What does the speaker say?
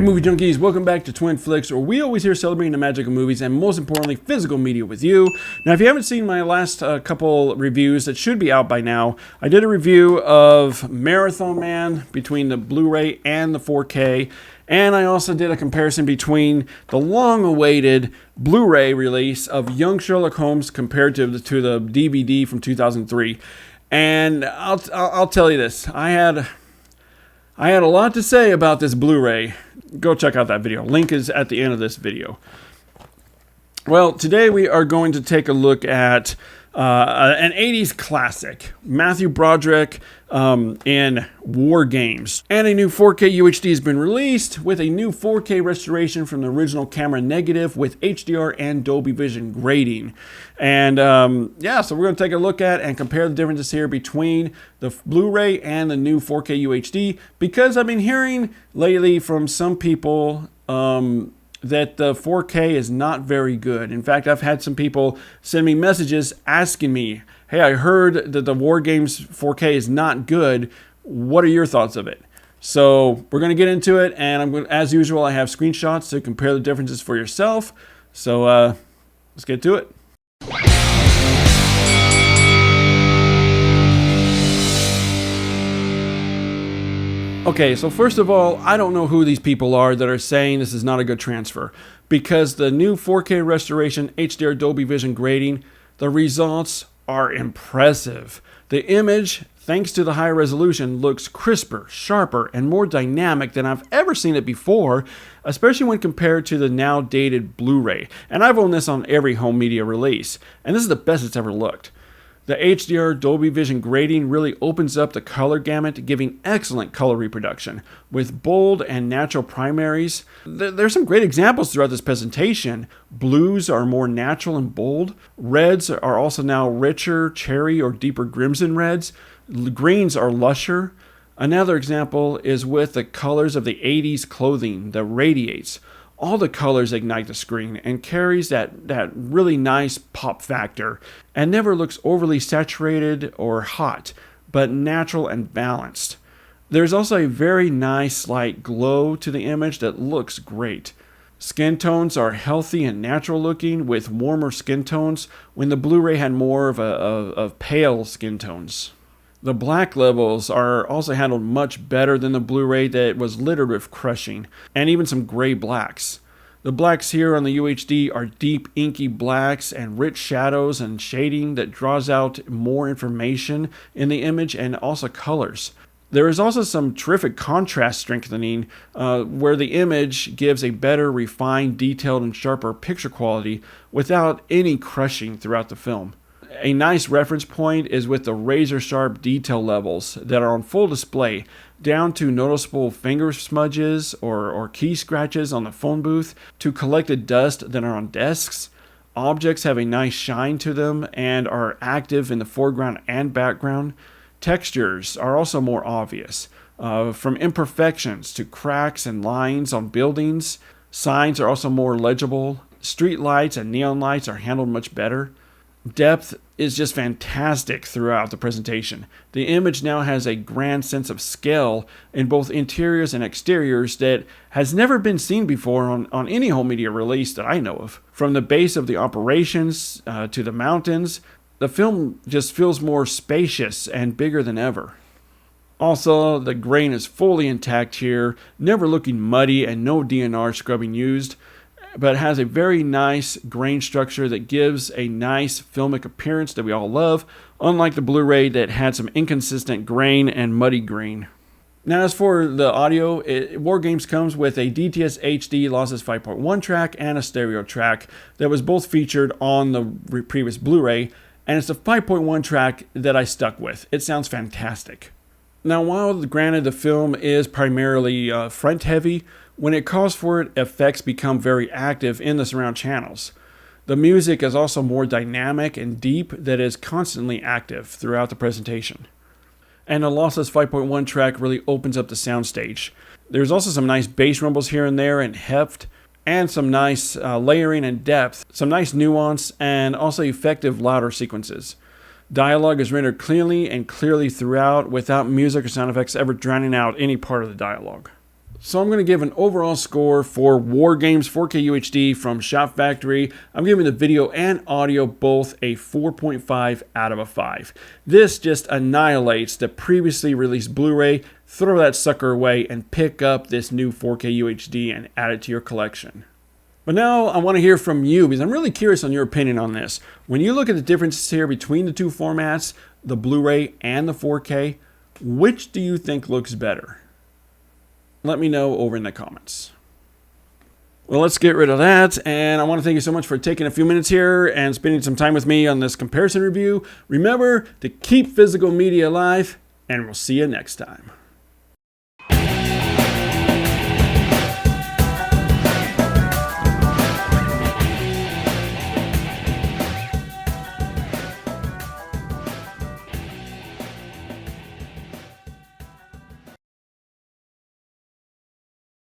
movie junkies, welcome back to Twin Flicks, where we always here celebrating the magic of movies and most importantly, physical media with you. Now, if you haven't seen my last couple reviews that should be out by now, I did a review of Marathon Man between the Blu-ray and the 4K, and I also did a comparison between the long-awaited Blu-ray release of Young Sherlock Holmes compared to the DVD from 2003. And I'll tell you this, I had a lot to say about this Blu-ray. Go check out that video. Link is at the end of this video. Well, today we are going to take a look at an 80s classic, Matthew Broderick in Wargames. And a new 4K UHD has been released with a new 4K restoration from the original camera negative with HDR and Dolby Vision grading. And so we're going to take a look at and compare the differences here between the Blu-ray and the new 4K UHD, because I've been hearing lately from some people that the 4K is not very good. In fact, I've had some people send me messages asking me, hey, I heard that the Wargames 4K is not good. What are your thoughts of it? So we're going to get into it, and as usual, I have screenshots to compare the differences for yourself. So let's get to it. Okay, so first of all, I don't know who these people are that are saying this is not a good transfer, because the new 4K restoration, HDR Dolby Vision grading, the results are impressive. The image, thanks to the high resolution, looks crisper, sharper, and more dynamic than I've ever seen it before, especially when compared to the now dated Blu-ray. And I've owned this on every home media release, and this is the best it's ever looked. The HDR Dolby Vision grading really opens up the color gamut, giving excellent color reproduction. With bold and natural primaries, there's some great examples throughout this presentation. Blues are more natural and bold. Reds are also now richer cherry or deeper crimson reds. Greens are lusher. Another example is with the colors of the 80s clothing that radiates. All the colors ignite the screen and carries that really nice pop factor, and never looks overly saturated or hot, but natural and balanced. There's also a very nice slight glow to the image that looks great. Skin tones are healthy and natural looking, with warmer skin tones, when the Blu-ray had more of pale skin tones. The black levels are also handled much better than the Blu-ray that was littered with crushing, and even some gray blacks. The blacks here on the UHD are deep inky blacks and rich shadows and shading that draws out more information in the image and also colors. There is also some terrific contrast strengthening where the image gives a better refined, detailed, and sharper picture quality without any crushing throughout the film. A nice reference point is with the razor-sharp detail levels that are on full display, down to noticeable finger smudges or key scratches on the phone booth, to collected dust that are on desks. Objects have a nice shine to them and are active in the foreground and background. Textures are also more obvious, from imperfections to cracks and lines on buildings. Signs are also more legible. Street lights and neon lights are handled much better. Depth is just fantastic throughout the presentation. The image now has a grand sense of scale in both interiors and exteriors that has never been seen before on any home media release that I know of. From the base of the operations to the mountains, the film just feels more spacious and bigger than ever. Also, the grain is fully intact here, never looking muddy and no DNR scrubbing used, but has a very nice grain structure that gives a nice filmic appearance that we all love, unlike the Blu-ray that had some inconsistent grain and muddy grain. Now, as for the audio, Wargames comes with a DTS HD lossless 5.1 track and a stereo track that was both featured on the previous Blu-ray, and it's the 5.1 track that I stuck with. It sounds fantastic. Now, while granted the film is primarily front heavy, when it calls for it, effects become very active in the surround channels. The music is also more dynamic and deep, that is constantly active throughout the presentation. And the lossless 5.1 track really opens up the soundstage. There's also some nice bass rumbles here and there and heft, and some nice layering and depth, some nice nuance, and also effective louder sequences. Dialogue is rendered clearly throughout, without music or sound effects ever drowning out any part of the dialogue. So I'm going to give an overall score for Wargames 4K UHD from Shop Factory. I'm giving the video and audio both a 4.5 out of a 5. This just annihilates the previously released Blu-ray. Throw that sucker away and pick up this new 4K UHD and add it to your collection. But now I want to hear from you because I'm really curious on your opinion on this. When you look at the differences here between the two formats, the Blu-ray and the 4K, which do you think looks better? Let me know over in the comments. Well, let's get rid of that. And I want to thank you so much for taking a few minutes here and spending some time with me on this comparison review. Remember to keep physical media alive, and we'll see you next time.